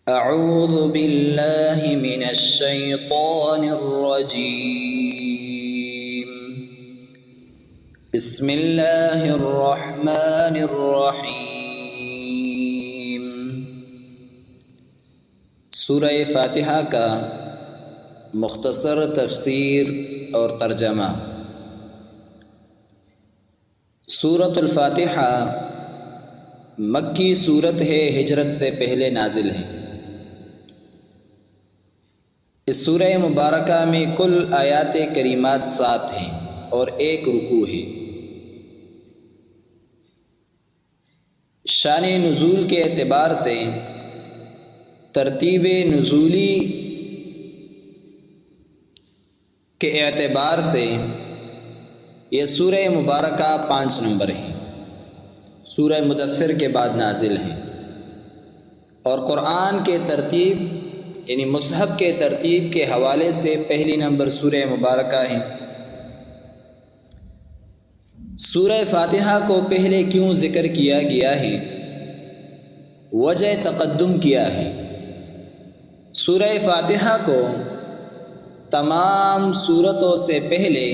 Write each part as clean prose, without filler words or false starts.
اعوذ باللہ من الشیطان الرجیم بسم اللہ الرحمن الرحیم۔ سورہ فاتحہ کا مختصر تفسیر اور ترجمہ۔ سورۃ الفاتحہ مکی سورت ہے، ہجرت سے پہلے نازل ہے۔ اس سورہ مبارکہ میں کل آیات کریمات 7 ہیں اور 1 رکوع ہے۔ شان نزول کے اعتبار سے، ترتیب نزولی کے اعتبار سے یہ سورہ مبارکہ 5 نمبر ہے۔ سورہ مدثر کے بعد نازل ہے، اور قرآن کے ترتیب یعنی مصحف کے ترتیب کے حوالے سے پہلی نمبر سورہ مبارکہ ہے۔ سورہ فاتحہ کو پہلے کیوں ذکر کیا گیا ہے؟ وجہ تقدم کیا ہے؟ سورہ فاتحہ کو تمام سورتوں سے پہلے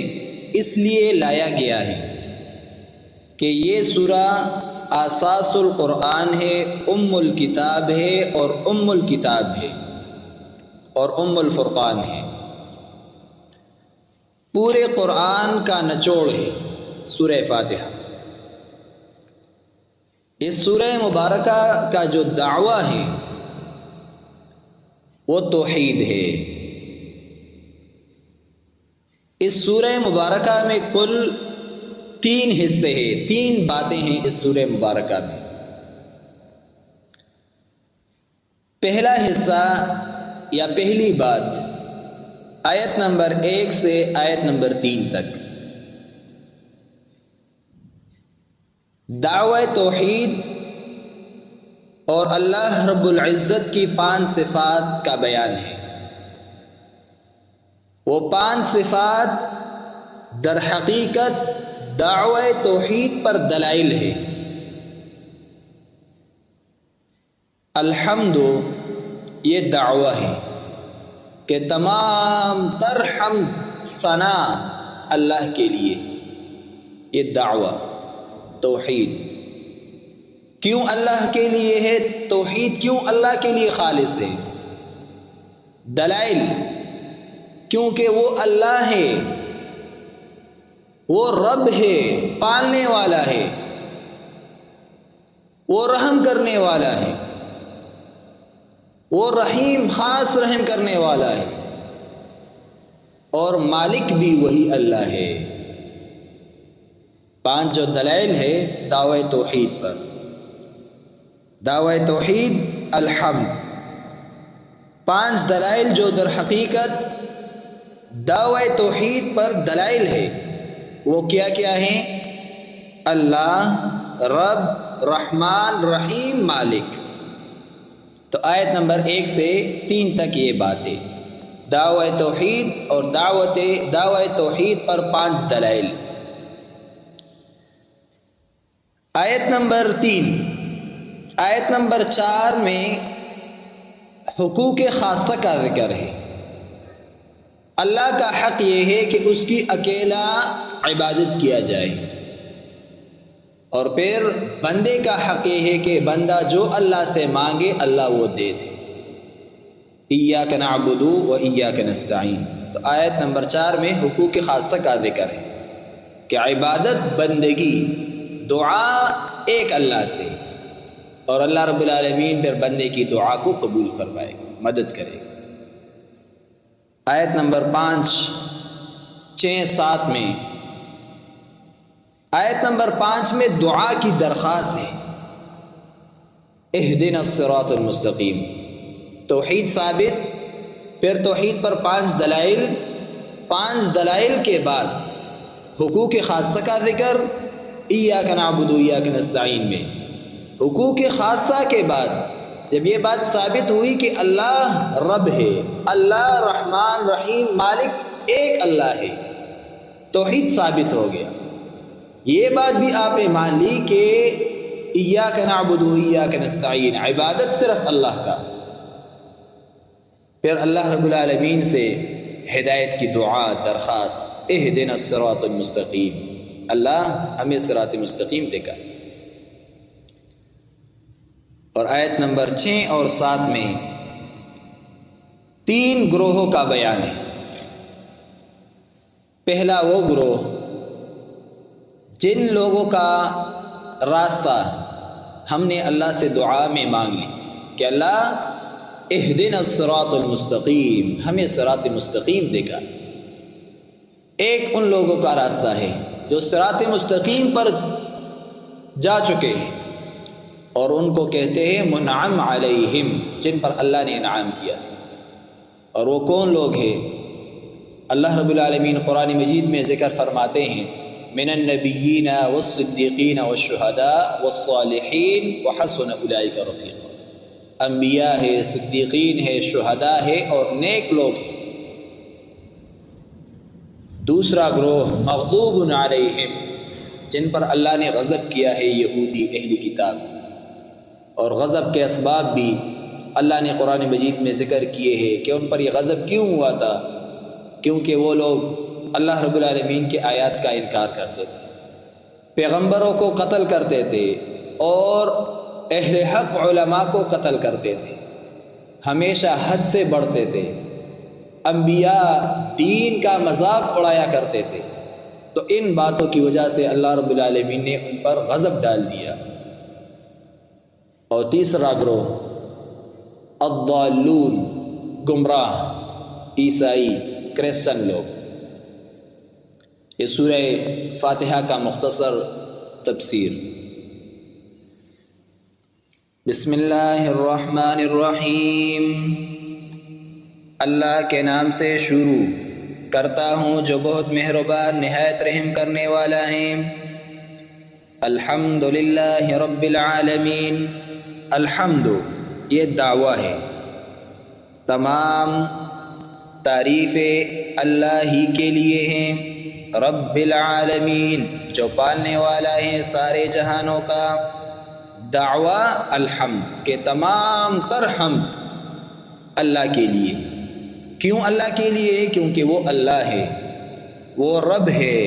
اس لیے لایا گیا ہے کہ یہ سورہ اساس القرآن ہے، ام الکتاب ہے، اور ام الکتاب ہے، اور ام الفرقان ہے۔ پورے قرآن کا نچوڑ ہے سورہ فاتحہ۔ اس سورہ مبارکہ کا جو دعویٰ ہے وہ توحید ہے۔ اس سورہ مبارکہ میں کل 3 حصے ہیں، 3 باتیں ہیں اس سورہ مبارکہ میں۔ پہلا حصہ یا پہلی بات آیت نمبر 1 سے آیت نمبر 3 تک دعوی توحید اور اللہ رب العزت کی 5 صفات کا بیان ہے۔ وہ 5 صفات در حقیقت دعوی توحید پر دلائل ہے۔ الحمد یہ دعویٰ ہے کہ تمام تر حمد ثنا اللہ کے لیے، یہ دعویٰ توحید کیوں اللہ کے لیے ہے؟ توحید کیوں اللہ کے لیے خالص ہے؟ دلائل کیونکہ وہ اللہ ہے، وہ رب ہے، پالنے والا ہے، وہ رحم کرنے والا ہے، وہ رحیم خاص رحم کرنے والا ہے، اور مالک بھی وہی اللہ ہے۔ 5 جو دلائل ہے دعوی توحید پر۔ دعوی توحید الحمد، 5 دلائل جو در حقیقت دعوی توحید پر دلائل ہے، وہ کیا کیا ہیں؟ اللہ، رب، رحمان، رحیم، مالک۔ تو آیت نمبر 1 سے 3 تک یہ باتیں دعوی توحید اور دعوی توحید پر 5 دلائل۔ آیت نمبر 3، آیت نمبر 4 میں حقوق خاصہ کا ذکر ہے۔ اللہ کا حق یہ ہے کہ اس کی اکیلا عبادت کیا جائے، اور پھر بندے کا حق یہ ہے کہ بندہ جو اللہ سے مانگے اللہ وہ دے دے۔ ایاک نعبد و ایاک نستعین۔ تو آیت نمبر 4 میں حقوق خاصہ کا ذکر ہے کہ عبادت، بندگی، دعا ایک اللہ سے، اور اللہ رب العالمین پھر بندے کی دعا کو قبول فرمائے، مدد کرے گا۔ آیت نمبر 5، 6، 7 میں، آیت نمبر 5 میں دعا کی درخواست ہے، اہدنا الصراط المستقیم۔ توحید ثابت، پھر توحید پر 5 دلائل، 5 دلائل کے بعد حقوق خاصہ کا ذکر ایاک نعبد و ایاک نستعین میں۔ حقوق خاصہ کے بعد جب یہ بات ثابت ہوئی کہ اللہ رب ہے، اللہ رحمان رحیم مالک ایک اللہ ہے، توحید ثابت ہو گیا۔ یہ بات بھی آپ نے مان لی کہ ایاک نعبد و ایاک نستعین، عبادت صرف اللہ کا، پھر اللہ رب العالمین سے ہدایت کی دعا درخواست، اہدنا الصراط المستقیم، اللہ ہمیں صراط مستقیم دکھا۔ اور آیت نمبر 6 اور 7 میں 3 گروہوں کا بیان ہے۔ پہلا وہ گروہ جن لوگوں کا راستہ ہم نے اللہ سے دعا میں مانگ لی کہ اللہ اہدنا الصراط المستقیم، ہمیں صراط مستقیم دکھا۔ ایک ان لوگوں کا راستہ ہے جو صراط مستقیم پر جا چکے ہیں، اور ان کو کہتے ہیں منعم علیہم، جن پر اللہ نے انعام کیا۔ اور وہ کون لوگ ہیں؟ اللہ رب العالمین قرآن مجید میں ذکر فرماتے ہیں من النبیین والصدیقین والشہداء والصالحین وحسن اولئک رفیقا، انبیاء ہے، صدیقین ہے، شہداء ہے اور نیک لوگ ہیں۔ دوسرا گروہ مغضوب علیہم، جن پر اللہ نے غضب کیا ہے، یہودی اہل کتاب، اور غضب کے اسباب بھی اللہ نے قرآن مجید میں ذکر کیے ہیں کہ ان پر یہ غضب کیوں ہوا تھا، کیونکہ وہ لوگ اللہ رب العالمین کے آیات کا انکار کرتے تھے، پیغمبروں کو قتل کرتے تھے اور اہل حق علماء کو قتل کرتے تھے، ہمیشہ حد سے بڑھتے تھے، انبیاء دین کا مذاق اڑایا کرتے تھے۔ تو ان باتوں کی وجہ سے اللہ رب العالمین نے ان پر غضب ڈال دیا۔ اور تیسرا گروہ الضالون، گمراہ، عیسائی، کرسچن لوگ۔ یہ سورہ فاتحہ کا مختصر تفسیر۔ بسم اللہ الرحمن الرحیم، اللہ کے نام سے شروع کرتا ہوں جو بہت مہربان نہایت رحم کرنے والا ہے۔ الحمد للہ رب العالمین، الحمد یہ دعویٰ ہے، تمام تعریفیں اللہ ہی کے لیے ہیں، رب العالمین جو پالنے والا ہے سارے جہانوں کا۔ دعویٰ الحمد کہ تمام تر حمد اللہ کے لیے۔ کیوں اللہ کے لیے؟ کیونکہ وہ اللہ ہے، وہ رب ہے۔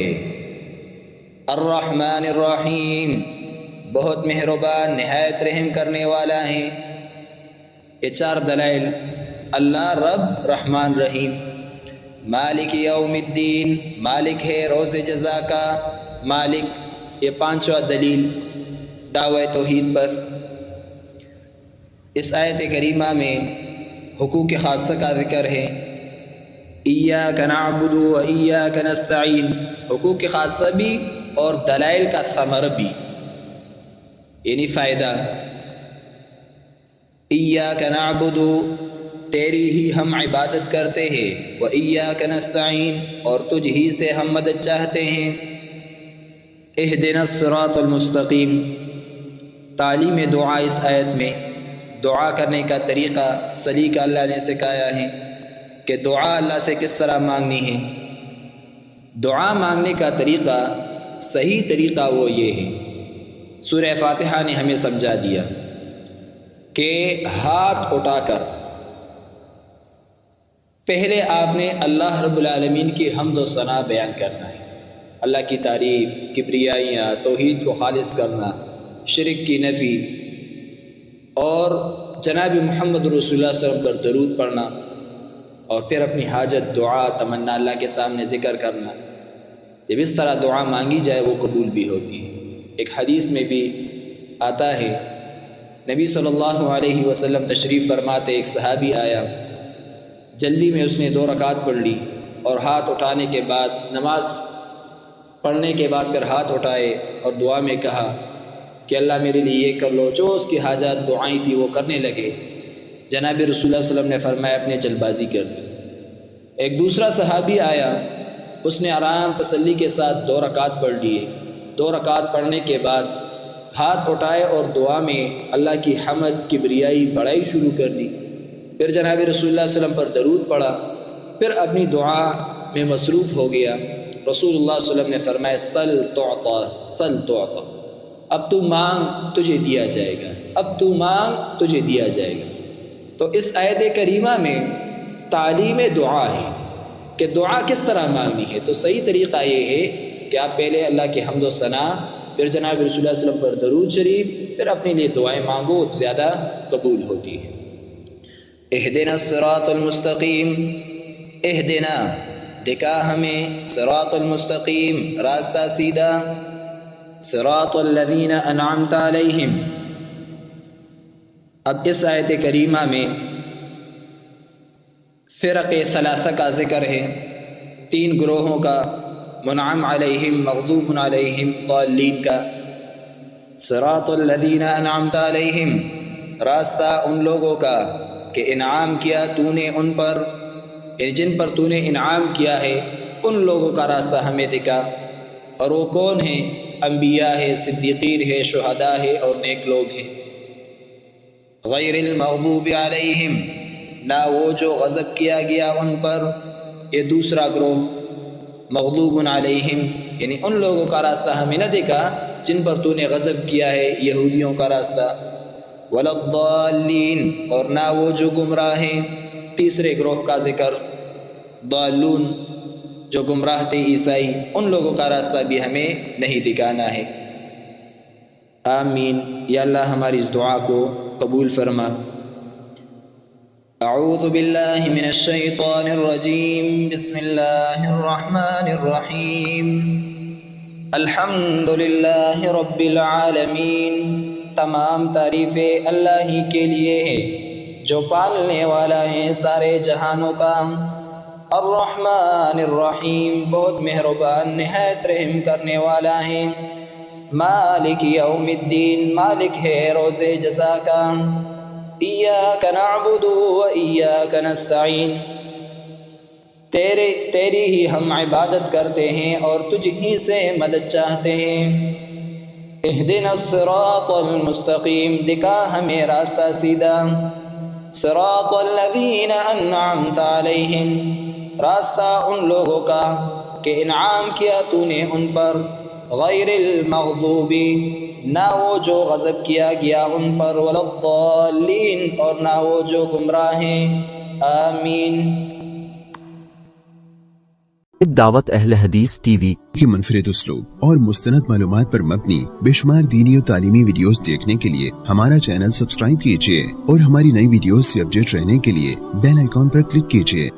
الرحمن الرحیم، بہت مہربان نہایت رحم کرنے والا ہے۔ یہ 4 دلائل، اللہ رب، رحمان، رحیم۔ مالک یوم الدین، مالک ہے روز جزا کا، مالک۔ یہ 5واں دلیل دعوی توحید پر۔ اس آیت کریمہ میں حقوق خاصہ کا ذکر ہے، ایاک نعبد و ایاک نستعین، حقوق خاصہ بھی اور دلائل کا ثمر بھی، یعنی فائدہ۔ ایاک نعبد، تیری ہی ہم عبادت کرتے ہیں، و ایاک نستعین، اور تجھ ہی سے ہم مدد چاہتے ہیں۔ اہدنا الصراط المستقیم، تعلیم دعا۔ اس آیت میں دعا کرنے کا طریقہ، سلیقہ اللہ نے سکھایا ہے کہ دعا اللہ سے کس طرح مانگنی ہے۔ دعا مانگنے کا طریقہ، صحیح طریقہ وہ یہ ہے، سورہ فاتحہ نے ہمیں سمجھا دیا کہ ہاتھ اٹھا کر پہلے آپ نے اللہ رب العالمین کی حمد و ثنا بیان کرنا ہے، اللہ کی تعریف، کبریائیاں، توحید کو خالص کرنا، شرک کی نفی، اور جناب محمد رسول اللہ صلی اللہ علیہ وسلم پر درود پڑھنا، اور پھر اپنی حاجت، دعا، تمنا اللہ کے سامنے ذکر کرنا۔ جب اس طرح دعا مانگی جائے وہ قبول بھی ہوتی ہے۔ ایک حدیث میں بھی آتا ہے، نبی صلی اللہ علیہ وسلم تشریف فرماتے، ایک صحابی آیا، جلدی میں اس نے 2 رکعت پڑھ لی، اور ہاتھ اٹھانے کے بعد، نماز پڑھنے کے بعد پھر ہاتھ اٹھائے اور دعا میں کہا کہ اللہ میرے لیے یہ کر لو، جو اس کی حاجات دعائیں تھی وہ کرنے لگے۔ جناب رسول اللہ صلی اللہ علیہ وسلم نے فرمایا اپنے جلد بازی کر دی۔ ایک دوسرا صحابی آیا، اس نے آرام تسلی کے ساتھ 2 رکعت پڑھ لیے۔ 2 رکعت پڑھنے کے بعد ہاتھ اٹھائے اور دعا میں اللہ کی حمد، کبریائی، بڑائی شروع کر دی۔ پھر جناب رسول اللہ صلی اللہ علیہ وسلم پر درود پڑھا، پھر اپنی دعا میں مصروف ہو گیا۔ رسول اللہ صلی اللہ علیہ وسلم نے فرمایا سل تعطا، سل تعطا، اب تو مانگ تجھے دیا جائے گا، اب تو مانگ تجھے دیا جائے گا۔ تو اس آیت کریمہ میں تعلیم دعا ہے کہ دعا کس طرح مانگنی ہے۔ تو صحیح طریقہ یہ ہے کہ آپ پہلے اللہ کی حمد و ثنا، پھر جناب رسول اللہ صلی اللہ علیہ وسلم پر درود شریف، پھر اپنے لیے دعائیں مانگو، زیادہ قبول ہوتی ہے۔ اہدنا الصراط المستقیم، اہدنا دکھا ہمیں، صراط المستقیم راستہ سیدھا، صراط الذین انعمت علیہم۔ اب اس آیت کریمہ میں فرق ثلاثہ کا ذکر ہے، 3 گروہوں کا، منعم علیہم، مغضوب علیہم، ضالین کا۔ صراط الذین انعمت علیہم، راستہ ان لوگوں کا کہ انعام کیا تو نے ان پر، جن پر تو نے انعام کیا ہے، ان لوگوں کا راستہ ہمیں دکھا۔ اور وہ کون ہیں؟ انبیاء ہے، صدیقین ہے، شہداء ہے اور نیک لوگ ہیں۔ غیر المغضوب علیہم، نہ وہ جو غضب کیا گیا ان پر، یہ دوسرا گروہ۔ مغضوب علیہم یعنی ان لوگوں کا راستہ ہمیں نہ دکھا جن پر تو نے غضب کیا ہے، یہودیوں کا راستہ۔ ولا الضالین، اور نہ وہ جو گمراہ ہیں، تیسرے گروہ کا ذکر، ضالون جو گمراہ تھے عیسائی، ان لوگوں کا راستہ بھی ہمیں نہیں دکھانا ہے۔ آمین۔ یا اللہ ہماری اس دعا کو قبول فرما۔ اعوذ باللہ من الشیطان الرجیم، بسم اللہ الرحمن الرحیم۔ الحمد للہ رب العالمین، تمام تعریفیں اللہ ہی کے لیے ہے جو پالنے والا ہے سارے جہانوں کا۔ الرحمن الرحیم، بہت مہربان نہایت رحم کرنے والا ہے۔ مالک یوم الدین، مالک ہے روز جزا کا۔ ایاک نعبد و ایاک نستعین، تیری ہی ہم عبادت کرتے ہیں اور تجھ ہی سے مدد چاہتے ہیں۔ اہدنا الصراط المستقیم، دکھا ہمیں راستہ سیدھا۔ صراط الذین انعمت علیہم، راستہ ان لوگوں کا کہ انعام کیا تو نے ان پر۔ غیر المغضوب، نہ وہ جو غضب کیا گیا ان پر، ولا الضالین، اور نہ وہ جو گمراہ ہیں۔ آمین۔ دعوت اہل حدیث ٹی وی کی منفرد اسلوب اور مستند معلومات پر مبنی بے شمار دینی اور تعلیمی ویڈیوز دیکھنے کے لیے ہمارا چینل سبسکرائب کیجیے اور ہماری نئی ویڈیوز سے اپڈیٹ رہنے کے لیے بیل آئیکن پر کلک کیجیے۔